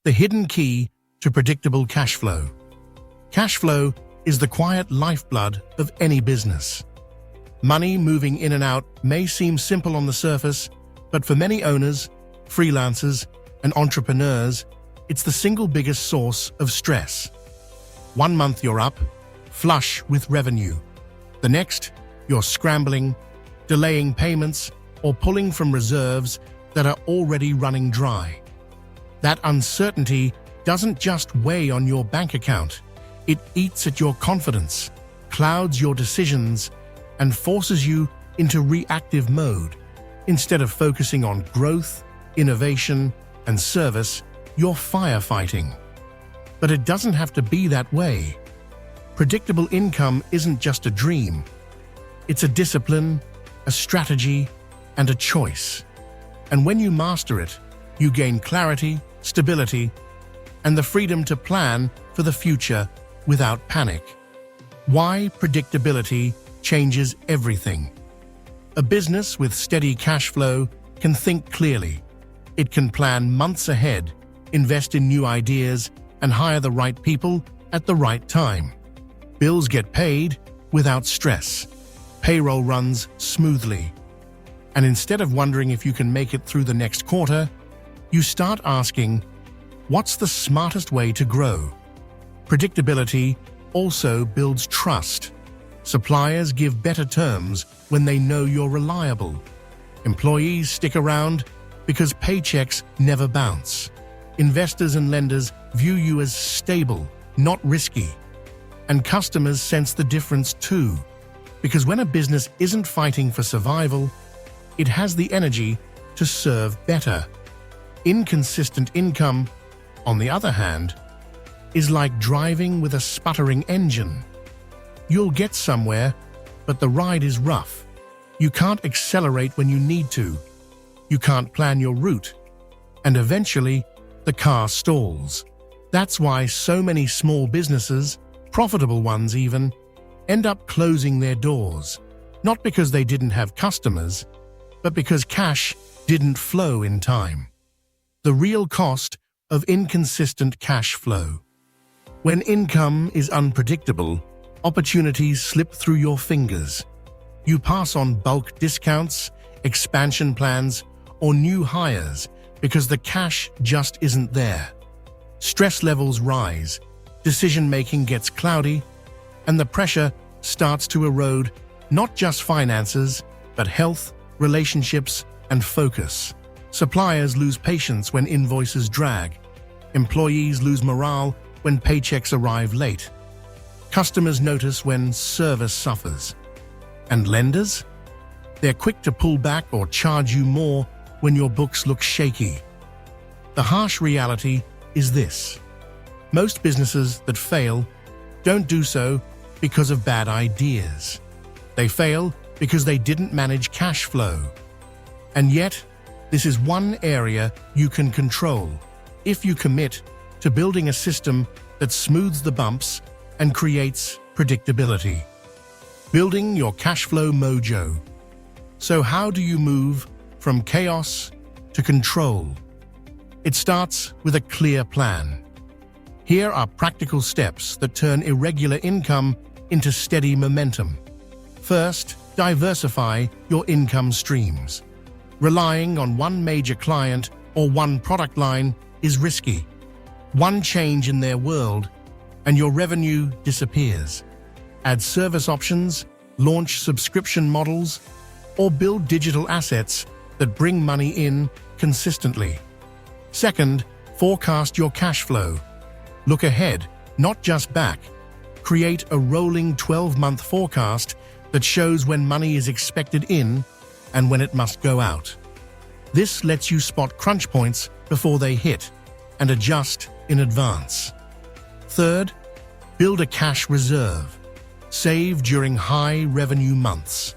the hidden key to predictable cash flow. Cash flow is the quiet lifeblood of any business. Money moving in and out may seem simple on the surface, but for many owners, freelancers, and entrepreneurs, it's the single biggest source of stress. One month you're up, flush with revenue. The next, you're scrambling, delaying payments, or pulling from reserves that are already running dry. That uncertainty doesn't just weigh on your bank account. It eats at your confidence, clouds your decisions, and forces you into reactive mode. Instead of focusing on growth, innovation, and service, you're firefighting. But it doesn't have to be that way. Predictable income isn't just a dream. It's a discipline, a strategy, and a choice. And when you master it, you gain clarity, stability, and the freedom to plan for the future without panic. Why predictability changes everything. A business with steady cash flow can think clearly. It can plan months ahead, invest in new ideas, and hire the right people at the right time. Bills get paid without stress. Payroll runs smoothly. And instead of wondering if you can make it through the next quarter, you start asking, what's the smartest way to grow? Predictability also builds trust. Suppliers give better terms when they know you're reliable. Employees stick around because paychecks never bounce. Investors and lenders view you as stable, not risky. And customers sense the difference too, because when a business isn't fighting for survival, it has the energy to serve better. Inconsistent income, on the other hand, is like driving with a sputtering engine. You'll get somewhere, but the ride is rough. You can't accelerate when you need to. You can't plan your route. And eventually, the car stalls. That's why so many small businesses, profitable ones even, end up closing their doors. Not because they didn't have customers, but because cash didn't flow in time. The real cost of inconsistent cash flow. When income is unpredictable, opportunities slip through your fingers. You pass on bulk discounts, expansion plans, or new hires because the cash just isn't there. Stress levels rise, decision-making gets cloudy, and the pressure starts to erode not just finances, but health, relationships, and focus. Suppliers lose patience when invoices drag. Employees lose morale when paychecks arrive late. Customers notice when service suffers. And lenders? They're quick to pull back or charge you more when your books look shaky. The harsh reality is this. Most businesses that fail don't do so because of bad ideas. They fail because they didn't manage cash flow. And yet, this is one area you can control if you commit to building a system that smooths the bumps and creates predictability. Building your cash flow mojo. So how do you move from chaos to control? It starts with a clear plan. Here are practical steps that turn irregular income into steady momentum. First, diversify your income streams. Relying on one major client or one product line is risky. One change in their world, and your revenue disappears. Add service options, launch subscription models, or build digital assets that bring money in consistently. Second, forecast your cash flow. Look ahead, not just back. Create a rolling 12-month forecast that shows when money is expected in and when it must go out. This lets you spot crunch points before they hit and adjust in advance. Third, build a cash reserve. Save during high revenue months.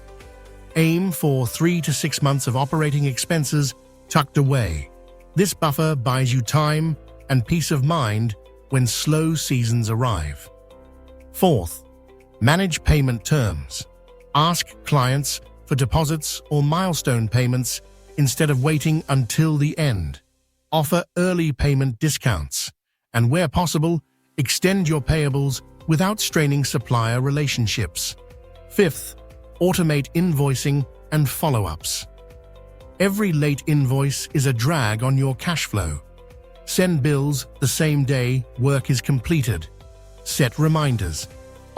Aim for 3 to 6 months of operating expenses tucked away. This buffer buys you time and peace of mind when slow seasons arrive. Fourth, manage payment terms. Ask clients for deposits or milestone payments instead of waiting until the end. Offer early payment discounts, and where possible, extend your payables without straining supplier relationships. Fifth, automate invoicing and follow-ups. Every late invoice is a drag on your cash flow. Send bills the same day work is completed. Set reminders.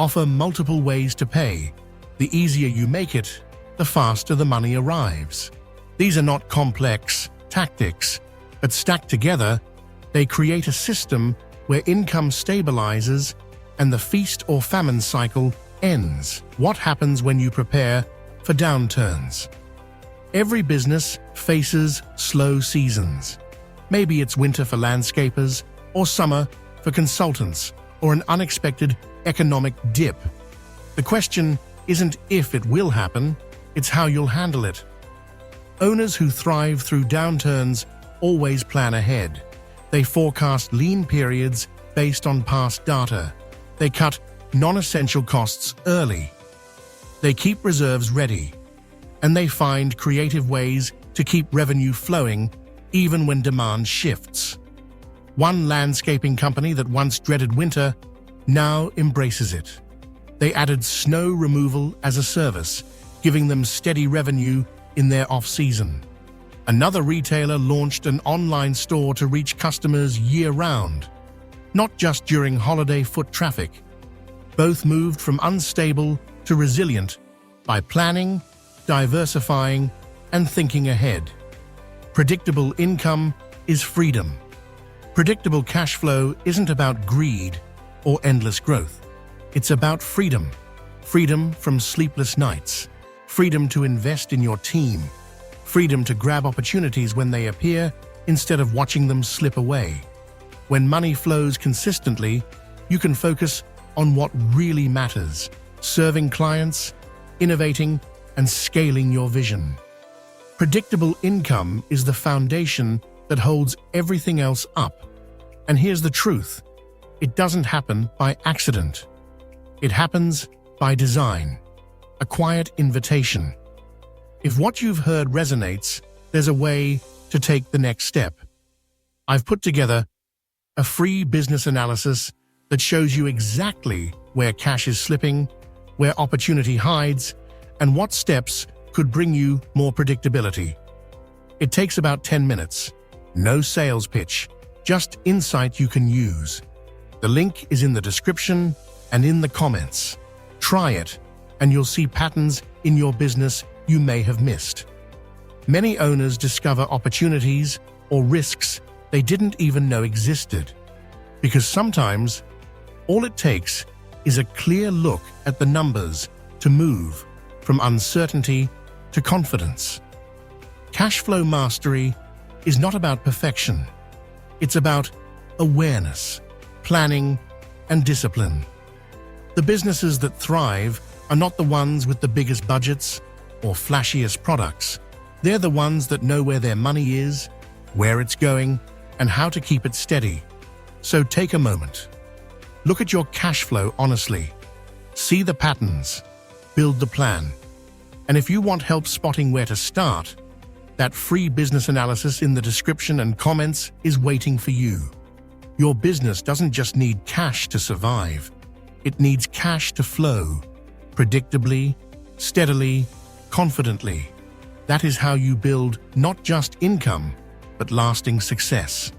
Offer multiple ways to pay. The easier you make it, the faster the money arrives. These are not complex tactics, but stacked together, they create a system where income stabilizes and the feast or famine cycle ends. What happens when you prepare for downturns? Every business faces slow seasons. Maybe it's winter for landscapers, or summer for consultants, or an unexpected economic dip. The question isn't if it will happen, it's how you'll handle it. Owners who thrive through downturns always plan ahead. They forecast lean periods based on past data. They cut non-essential costs early. They keep reserves ready. And they find creative ways to keep revenue flowing even when demand shifts. One landscaping company that once dreaded winter now embraces it. They added snow removal as a service, giving them steady revenue in their off-season. Another retailer launched an online store to reach customers year-round, not just during holiday foot traffic. Both moved from unstable to resilient by planning, diversifying, and thinking ahead. Predictable income is freedom. Predictable cash flow isn't about greed or endless growth. It's about freedom. Freedom from sleepless nights. Freedom to invest in your team. Freedom to grab opportunities when they appear instead of watching them slip away. When money flows consistently, you can focus on what really matters: serving clients, innovating, and scaling your vision. Predictable income is the foundation that holds everything else up. And here's the truth: it doesn't happen by accident. It happens by design, a quiet invitation. If what you've heard resonates, there's a way to take the next step. I've put together a free business analysis that shows you exactly where cash is slipping, where opportunity hides, and what steps could bring you more predictability. It takes about 10 minutes. No sales pitch, just insight you can use. The link is in the description and in the comments. Try it, and you'll see patterns in your business you may have missed. Many owners discover opportunities or risks they didn't even know existed. Because sometimes, all it takes is a clear look at the numbers to move from uncertainty to confidence. Cash flow mastery is not about perfection. It's about awareness, planning, and discipline. The businesses that thrive are not the ones with the biggest budgets or flashiest products. They're the ones that know where their money is, where it's going, and how to keep it steady. So take a moment. Look at your cash flow honestly. See the patterns. Build the plan. And if you want help spotting where to start, that free business analysis in the description and comments is waiting for you. Your business doesn't just need cash to survive. It needs cash to flow, predictably, steadily, confidently. That is how you build not just income, but lasting success.